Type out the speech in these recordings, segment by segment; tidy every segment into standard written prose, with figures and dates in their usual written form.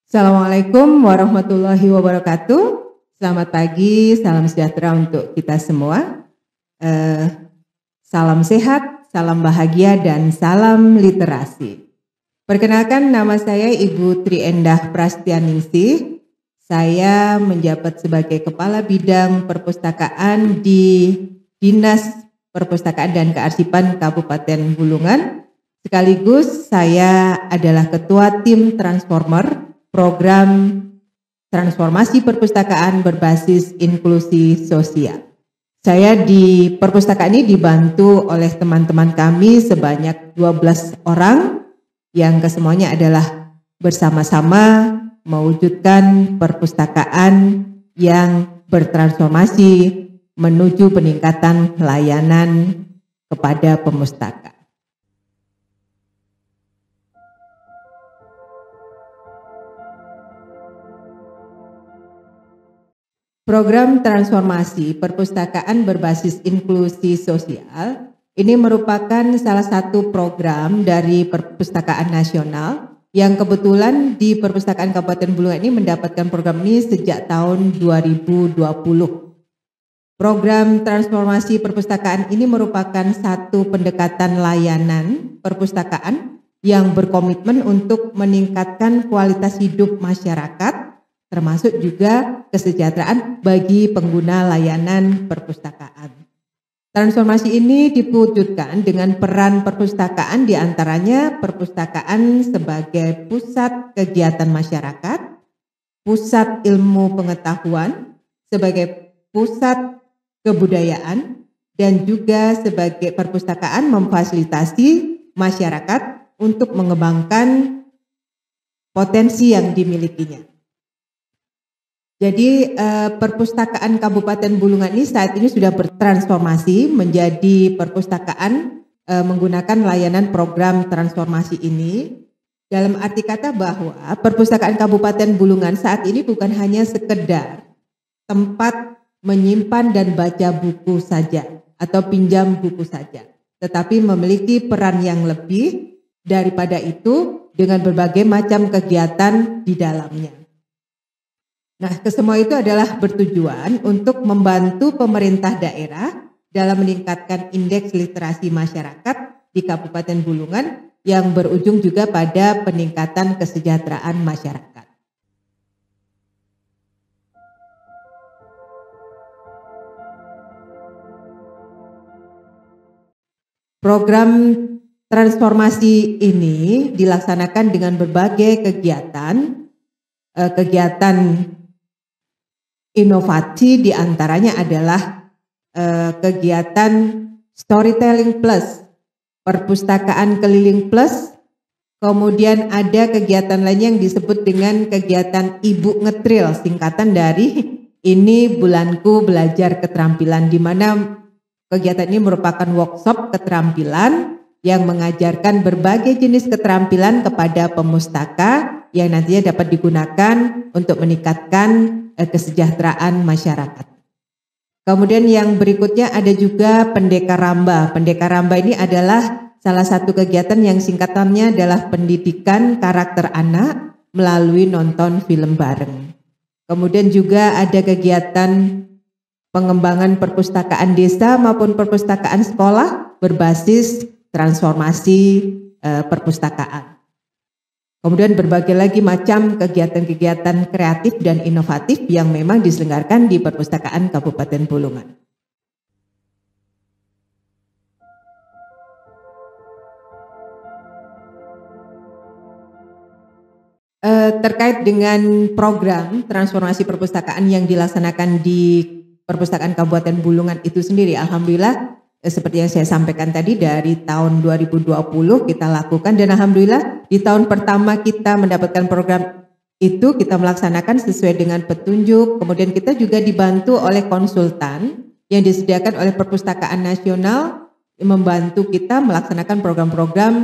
Assalamualaikum warahmatullahi wabarakatuh. Selamat pagi, salam sejahtera untuk kita semua. Salam sehat, salam bahagia, dan salam literasi. Perkenalkan, nama saya Ibu Triendah Prastianingsih. Saya menjabat sebagai Kepala Bidang Perpustakaan di Dinas Perpustakaan dan Kearsipan Kabupaten Bulungan. Sekaligus saya adalah Ketua Tim Transformer Program Transformasi Perpustakaan Berbasis Inklusi Sosial. Saya di perpustakaan ini dibantu oleh teman-teman kami sebanyak 12 orang yang kesemuanya adalah bersama-sama mewujudkan perpustakaan yang bertransformasi menuju peningkatan layanan kepada pemustaka. Program transformasi perpustakaan berbasis inklusi sosial ini merupakan salah satu program dari Perpustakaan Nasional yang kebetulan di Perpustakaan Kabupaten Bulungan ini mendapatkan program ini sejak tahun 2020. Program transformasi perpustakaan ini merupakan satu pendekatan layanan perpustakaan yang berkomitmen untuk meningkatkan kualitas hidup masyarakat, termasuk juga kesejahteraan bagi pengguna layanan perpustakaan. Transformasi ini diwujudkan dengan peran perpustakaan, diantaranya perpustakaan sebagai pusat kegiatan masyarakat, pusat ilmu pengetahuan, sebagai pusat kebudayaan, dan juga sebagai perpustakaan memfasilitasi masyarakat untuk mengembangkan potensi yang dimilikinya. Jadi perpustakaan Kabupaten Bulungan ini saat ini sudah bertransformasi menjadi perpustakaan menggunakan layanan program transformasi ini. Dalam arti kata bahwa perpustakaan Kabupaten Bulungan saat ini bukan hanya sekedar tempat menyimpan dan baca buku saja atau pinjam buku saja, tetapi memiliki peran yang lebih daripada itu dengan berbagai macam kegiatan di dalamnya. Nah, kesemua itu adalah bertujuan untuk membantu pemerintah daerah dalam meningkatkan indeks literasi masyarakat di Kabupaten Bulungan yang berujung juga pada peningkatan kesejahteraan masyarakat. Program transformasi ini dilaksanakan dengan berbagai kegiatan inovasi, diantaranya adalah kegiatan storytelling plus, perpustakaan keliling plus, kemudian ada kegiatan lain yang disebut dengan kegiatan Ibu Ngetril, singkatan dari Ini Bulanku Belajar Keterampilan, di mana kegiatan ini merupakan workshop keterampilan yang mengajarkan berbagai jenis keterampilan kepada pemustaka yang nantinya dapat digunakan untuk meningkatkan kesejahteraan masyarakat. Kemudian yang berikutnya ada juga Pendekar Ramba. Pendekar Ramba ini adalah salah satu kegiatan yang singkatannya adalah pendidikan karakter anak melalui nonton film bareng. Kemudian juga ada kegiatan pengembangan perpustakaan desa maupun perpustakaan sekolah berbasis transformasi perpustakaan. Kemudian berbagai lagi macam kegiatan-kegiatan kreatif dan inovatif yang memang diselenggarakan di Perpustakaan Kabupaten Bulungan. Terkait dengan program transformasi perpustakaan yang dilaksanakan di Perpustakaan Kabupaten Bulungan itu sendiri, alhamdulillah seperti yang saya sampaikan tadi, dari tahun 2020 kita lakukan, dan alhamdulillah di tahun pertama kita mendapatkan program itu kita melaksanakan sesuai dengan petunjuk. Kemudian kita juga dibantu oleh konsultan yang disediakan oleh Perpustakaan Nasional membantu kita melaksanakan program-program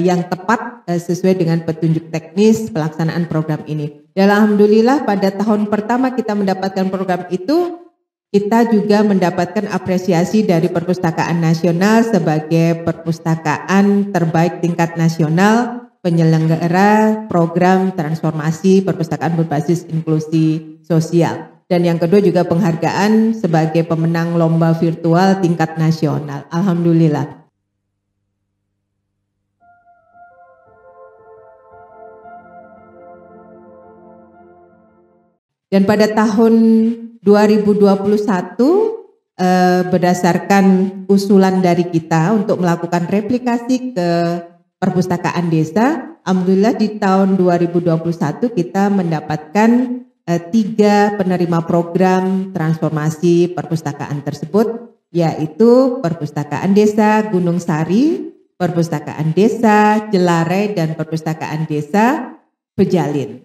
yang tepat sesuai dengan petunjuk teknis pelaksanaan program ini. Dan alhamdulillah pada tahun pertama kita mendapatkan program itu, kita juga mendapatkan apresiasi dari Perpustakaan Nasional sebagai perpustakaan terbaik tingkat nasional penyelenggara program transformasi perpustakaan berbasis inklusi sosial. Dan yang kedua juga penghargaan sebagai pemenang lomba virtual tingkat nasional. Alhamdulillah. Dan pada tahun 2021 berdasarkan usulan dari kita untuk melakukan replikasi ke perpustakaan desa, alhamdulillah di tahun 2021 kita mendapatkan 3 penerima program transformasi perpustakaan tersebut, yaitu Perpustakaan Desa Gunung Sari, Perpustakaan Desa Jelare, dan Perpustakaan Desa Pejalin.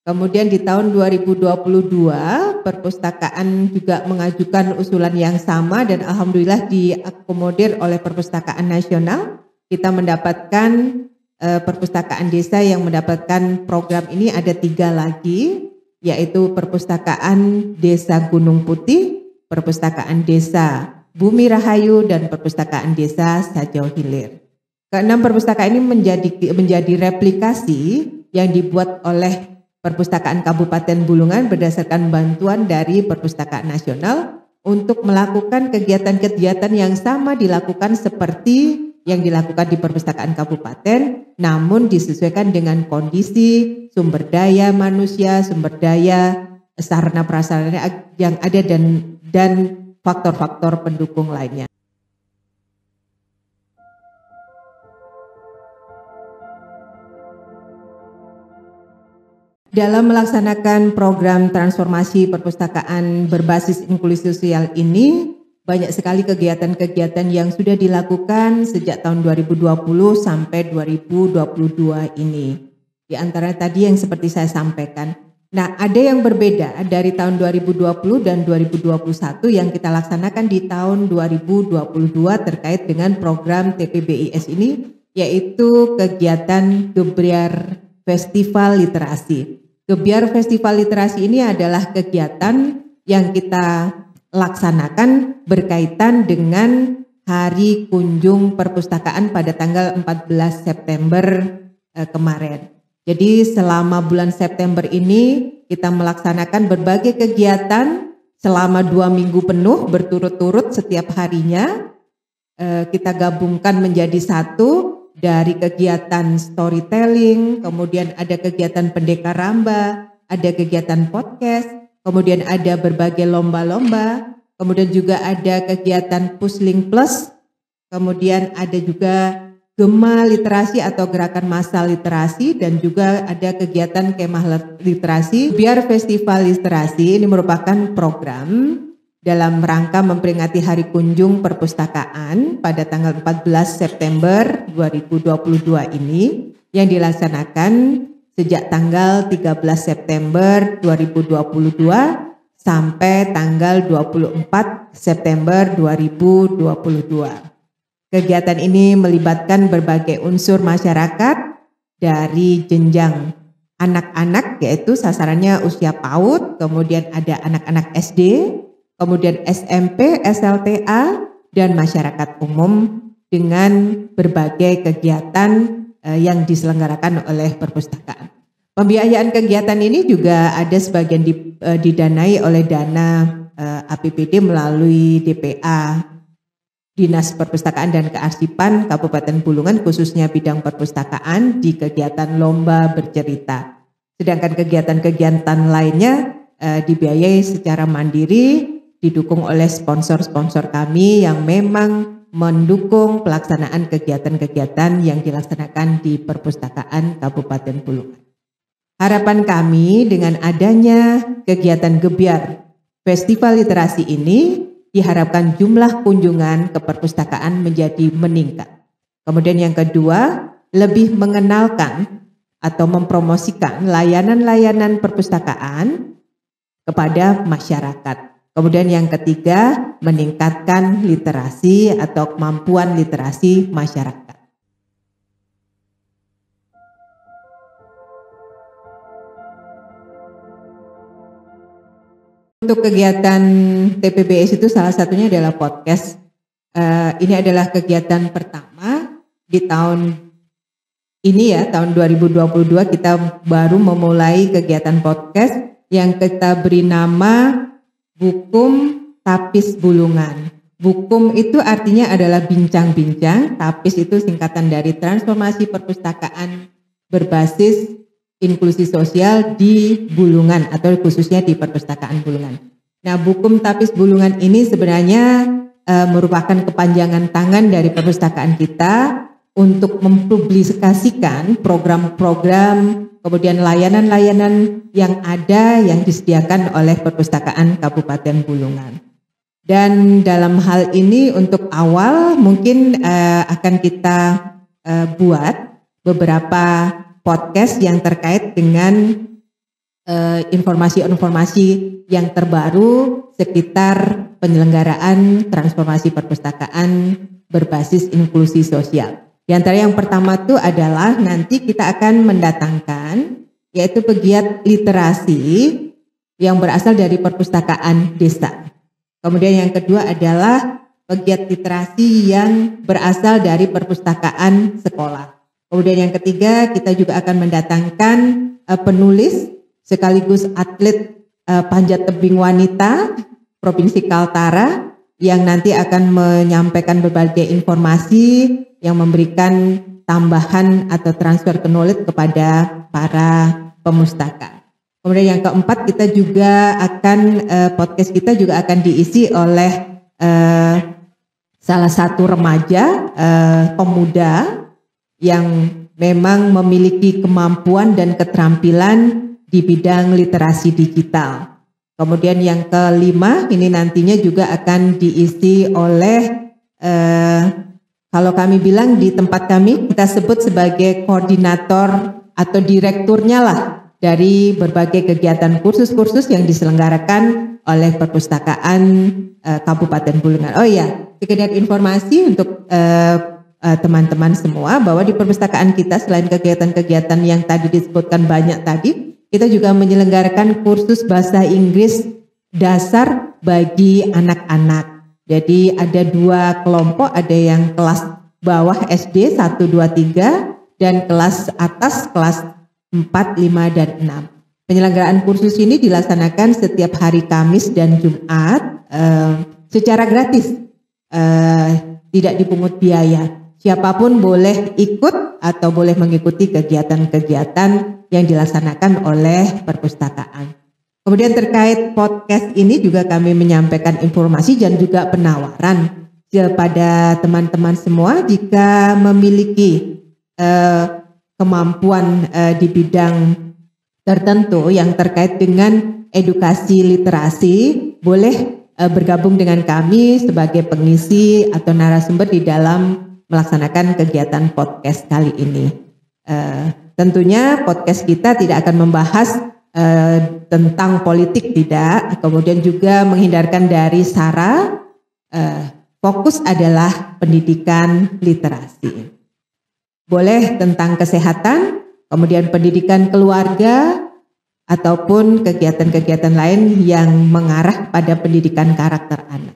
Kemudian di tahun 2022 perpustakaan juga mengajukan usulan yang sama dan alhamdulillah diakomodir oleh Perpustakaan Nasional. Kita mendapatkan perpustakaan desa yang mendapatkan program ini ada 3 lagi, yaitu Perpustakaan Desa Gunung Putih, Perpustakaan Desa Bumi Rahayu, dan Perpustakaan Desa Sajau Hilir. Keenam perpustakaan ini menjadi replikasi yang dibuat oleh Perpustakaan Kabupaten Bulungan berdasarkan bantuan dari Perpustakaan Nasional untuk melakukan kegiatan-kegiatan yang sama dilakukan seperti yang dilakukan di Perpustakaan Kabupaten, namun disesuaikan dengan kondisi sumber daya manusia, sumber daya sarana prasarana yang ada dan faktor-faktor pendukung lainnya. Dalam melaksanakan program transformasi perpustakaan berbasis inklusi sosial ini, banyak sekali kegiatan-kegiatan yang sudah dilakukan sejak tahun 2020 sampai 2022 ini. Di antara tadi yang seperti saya sampaikan. Nah, ada yang berbeda dari tahun 2020 dan 2021 yang kita laksanakan di tahun 2022 terkait dengan program TPBIS ini, yaitu kegiatan Gebyar Festival Literasi. Gebyar Festival Literasi ini adalah kegiatan yang kita laksanakan berkaitan dengan Hari Kunjung Perpustakaan pada tanggal 14 September kemarin. Jadi selama bulan September ini kita melaksanakan berbagai kegiatan selama 2 minggu penuh berturut-turut setiap harinya. Kita gabungkan menjadi satu. Dari kegiatan storytelling, kemudian ada kegiatan pendekar ramba, ada kegiatan podcast, kemudian ada berbagai lomba-lomba, kemudian juga ada kegiatan Pusling Plus, kemudian ada juga Gema Literasi atau Gerakan Massal Literasi, dan juga ada kegiatan Kemah Literasi. Biar Festival Literasi ini merupakan program dalam rangka memperingati Hari Kunjung Perpustakaan pada tanggal 14 September 2022 ini yang dilaksanakan sejak tanggal 13 September 2022 sampai tanggal 24 September 2022. Kegiatan ini melibatkan berbagai unsur masyarakat dari jenjang anak-anak, yaitu sasarannya usia PAUD, kemudian ada anak-anak SD, kemudian SMP, SLTA, dan masyarakat umum dengan berbagai kegiatan yang diselenggarakan oleh perpustakaan. Pembiayaan kegiatan ini juga ada sebagian didanai oleh dana APBD melalui DPA Dinas Perpustakaan dan Kearsipan Kabupaten Bulungan, khususnya bidang perpustakaan di kegiatan Lomba Bercerita. Sedangkan kegiatan-kegiatan lainnya dibiayai secara mandiri, didukung oleh sponsor-sponsor kami yang memang mendukung pelaksanaan kegiatan-kegiatan yang dilaksanakan di Perpustakaan Kabupaten Bulungan. Harapan kami dengan adanya kegiatan Gebyar Festival Literasi ini diharapkan jumlah kunjungan ke perpustakaan menjadi meningkat. Kemudian yang kedua, lebih mengenalkan atau mempromosikan layanan-layanan perpustakaan kepada masyarakat. Kemudian yang ketiga, meningkatkan literasi atau kemampuan literasi masyarakat. Untuk kegiatan TPBIS itu salah satunya adalah podcast. Ini adalah kegiatan pertama di tahun ini ya, tahun 2022 kita baru memulai kegiatan podcast yang kita beri nama Bukum Tapis Bulungan. Bukum itu artinya adalah bincang-bincang, tapis itu singkatan dari transformasi perpustakaan berbasis inklusi sosial di Bulungan atau khususnya di perpustakaan Bulungan. Nah, Bukum Tapis Bulungan ini sebenarnya merupakan kepanjangan tangan dari perpustakaan kita untuk mempublikasikan program-program, kemudian layanan-layanan yang ada yang disediakan oleh Perpustakaan Kabupaten Bulungan. Dan dalam hal ini untuk awal mungkin akan kita buat beberapa podcast yang terkait dengan informasi-informasi yang terbaru sekitar penyelenggaraan transformasi perpustakaan berbasis inklusi sosial. Di antara yang pertama itu adalah nanti kita akan mendatangkan yaitu pegiat literasi yang berasal dari perpustakaan desa. Kemudian yang kedua adalah pegiat literasi yang berasal dari perpustakaan sekolah. Kemudian yang ketiga kita juga akan mendatangkan penulis sekaligus atlet panjat tebing wanita Provinsi Kaltara yang nanti akan menyampaikan berbagai informasi yang memberikan tambahan atau transfer knowledge kepada para pemustaka. Kemudian yang keempat kita juga akan podcast kita juga akan diisi oleh salah satu remaja pemuda yang memang memiliki kemampuan dan keterampilan di bidang literasi digital. Kemudian yang kelima ini nantinya juga akan diisi oleh kalau kami bilang di tempat kami kita sebut sebagai koordinator atau direkturnya lah dari berbagai kegiatan kursus-kursus yang diselenggarakan oleh Perpustakaan Kabupaten Bulungan. Oh iya, sekedar informasi untuk teman-teman semua bahwa di perpustakaan kita selain kegiatan-kegiatan yang tadi disebutkan banyak tadi, kita juga menyelenggarakan kursus bahasa Inggris dasar bagi anak-anak. Jadi ada dua kelompok, ada yang kelas bawah SD 1, 2, 3 dan kelas atas kelas 4, 5, dan 6. Penyelenggaraan kursus ini dilaksanakan setiap hari Kamis dan Jumat secara gratis, tidak dipungut biaya. Siapapun boleh ikut atau boleh mengikuti kegiatan-kegiatan yang dilaksanakan oleh perpustakaan. Kemudian terkait podcast ini juga kami menyampaikan informasi dan juga penawaran kepada teman-teman semua jika memiliki kemampuan di bidang tertentu yang terkait dengan edukasi literasi, boleh bergabung dengan kami sebagai pengisi atau narasumber di dalam melaksanakan kegiatan podcast kali ini. Tentunya podcast kita tidak akan membahas tentang politik, tidak, kemudian juga menghindarkan dari sara, fokus adalah pendidikan literasi. Boleh tentang kesehatan, kemudian pendidikan keluarga, ataupun kegiatan-kegiatan lain yang mengarah pada pendidikan karakter anak.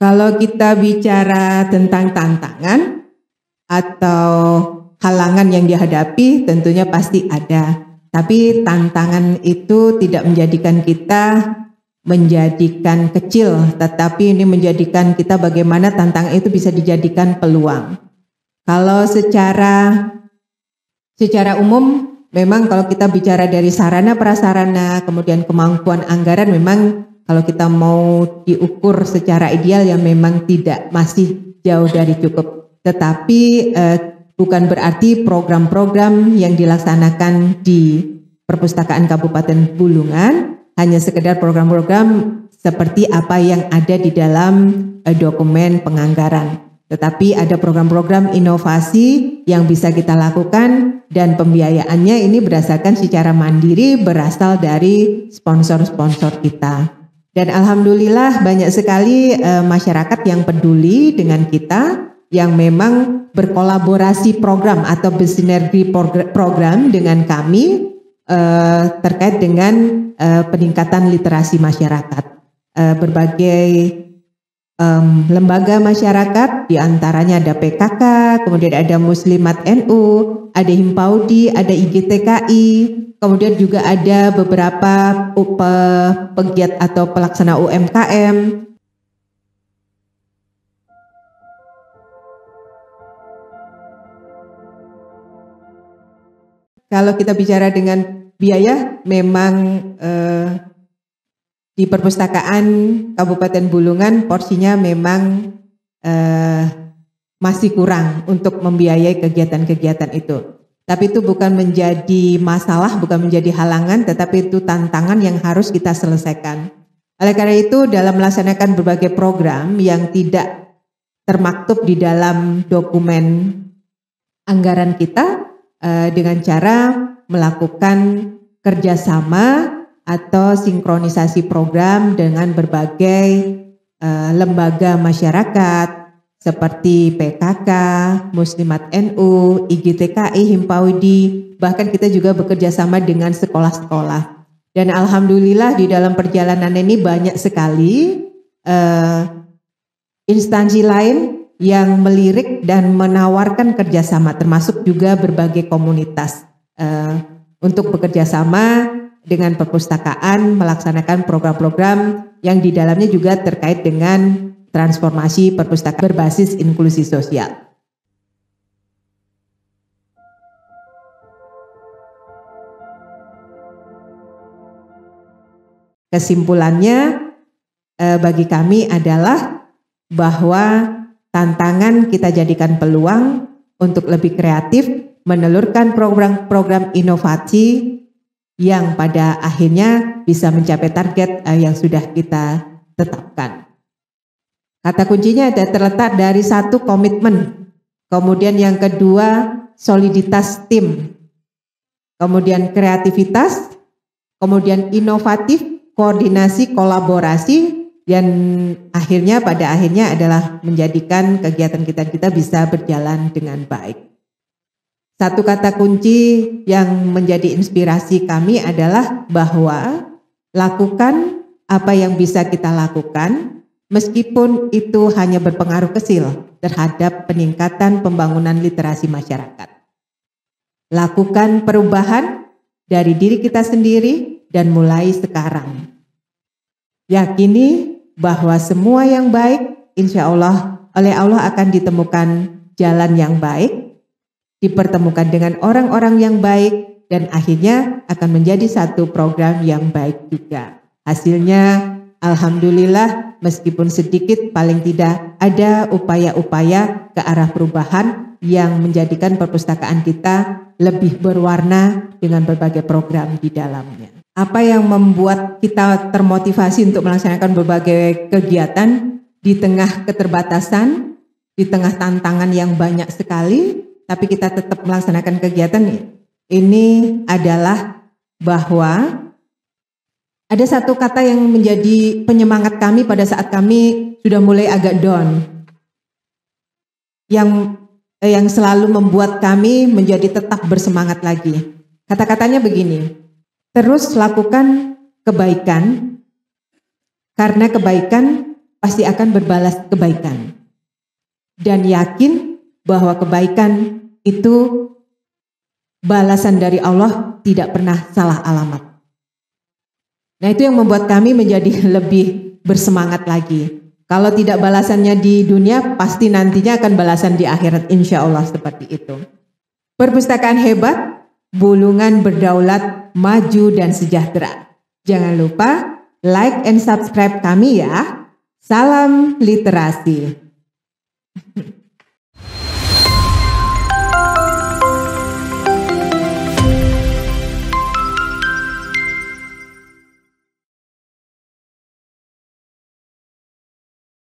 Kalau kita bicara tentang tantangan atau halangan yang dihadapi, tentunya pasti ada. Tapi tantangan itu tidak menjadikan kita menjadikan kecil, tetapi ini menjadikan kita bagaimana tantangan itu bisa dijadikan peluang. Kalau secara umum, memang kalau kita bicara dari sarana prasarana, kemudian kemampuan anggaran, memang kalau kita mau diukur secara ideal ya memang tidak, masih jauh dari cukup. Tetapi bukan berarti program-program yang dilaksanakan di Perpustakaan Kabupaten Bulungan hanya sekedar program-program seperti apa yang ada di dalam dokumen penganggaran. Tetapi ada program-program inovasi yang bisa kita lakukan dan pembiayaannya ini berdasarkan secara mandiri berasal dari sponsor-sponsor kita. Dan alhamdulillah banyak sekali masyarakat yang peduli dengan kita, yang memang berkolaborasi program atau bersinergi program dengan kami terkait dengan peningkatan literasi masyarakat. berbagai lembaga masyarakat, diantaranya ada PKK, kemudian ada Muslimat NU, ada Himpaudi, ada IGTKI, kemudian juga ada beberapa pegiat atau pelaksana UMKM. Kalau kita bicara dengan biaya, memang di perpustakaan Kabupaten Bulungan porsinya memang masih kurang untuk membiayai kegiatan-kegiatan itu. Tapi itu bukan menjadi masalah, bukan menjadi halangan, tetapi itu tantangan yang harus kita selesaikan. Oleh karena itu, dalam melaksanakan berbagai program yang tidak termaktub di dalam dokumen anggaran kita, dengan cara melakukan kerjasama atau sinkronisasi program dengan berbagai lembaga masyarakat seperti PKK, Muslimat NU, IGTKI, Himpaudi, bahkan kita juga bekerja sama dengan sekolah-sekolah. Dan alhamdulillah di dalam perjalanan ini banyak sekali instansi lain yang melirik dan menawarkan kerjasama, termasuk juga berbagai komunitas untuk bekerja sama dengan perpustakaan melaksanakan program-program yang di dalamnya juga terkait dengan transformasi perpustakaan berbasis inklusi sosial. Kesimpulannya bagi kami adalah bahwa tantangan kita jadikan peluang untuk lebih kreatif, menelurkan program-program inovasi yang pada akhirnya bisa mencapai target yang sudah kita tetapkan. Kata kuncinya ada terletak dari satu, komitmen, kemudian yang kedua soliditas tim, kemudian kreativitas, kemudian inovatif, koordinasi, kolaborasi, dan pada akhirnya adalah menjadikan kegiatan kita bisa berjalan dengan baik. Satu kata kunci yang menjadi inspirasi kami adalah bahwa lakukan apa yang bisa kita lakukan, meskipun itu hanya berpengaruh kecil terhadap peningkatan pembangunan literasi masyarakat. Lakukan perubahan dari diri kita sendiri dan mulai sekarang. Yakini bahwa semua yang baik insya Allah oleh Allah akan ditemukan jalan yang baik, dipertemukan dengan orang-orang yang baik, dan akhirnya akan menjadi satu program yang baik juga. Hasilnya alhamdulillah meskipun sedikit, paling tidak ada upaya-upaya ke arah perubahan yang menjadikan perpustakaan kita lebih berwarna dengan berbagai program di dalamnya. Apa yang membuat kita termotivasi untuk melaksanakan berbagai kegiatan di tengah keterbatasan, di tengah tantangan yang banyak sekali, tapi kita tetap melaksanakan kegiatan ini adalah bahwa ada satu kata yang menjadi penyemangat kami pada saat kami sudah mulai agak down, yang selalu membuat kami menjadi tetap bersemangat lagi. Kata-katanya begini, terus lakukan kebaikan, karena kebaikan pasti akan berbalas kebaikan. Dan yakin bahwa kebaikan itu balasan dari Allah tidak pernah salah alamat. Nah, itu yang membuat kami menjadi lebih bersemangat lagi. Kalau tidak balasannya di dunia, pasti nantinya akan balasan di akhirat, insya Allah seperti itu. Perpustakaan hebat, Bulungan berdaulat, maju dan sejahtera. Jangan lupa like and subscribe kami ya. Salam literasi.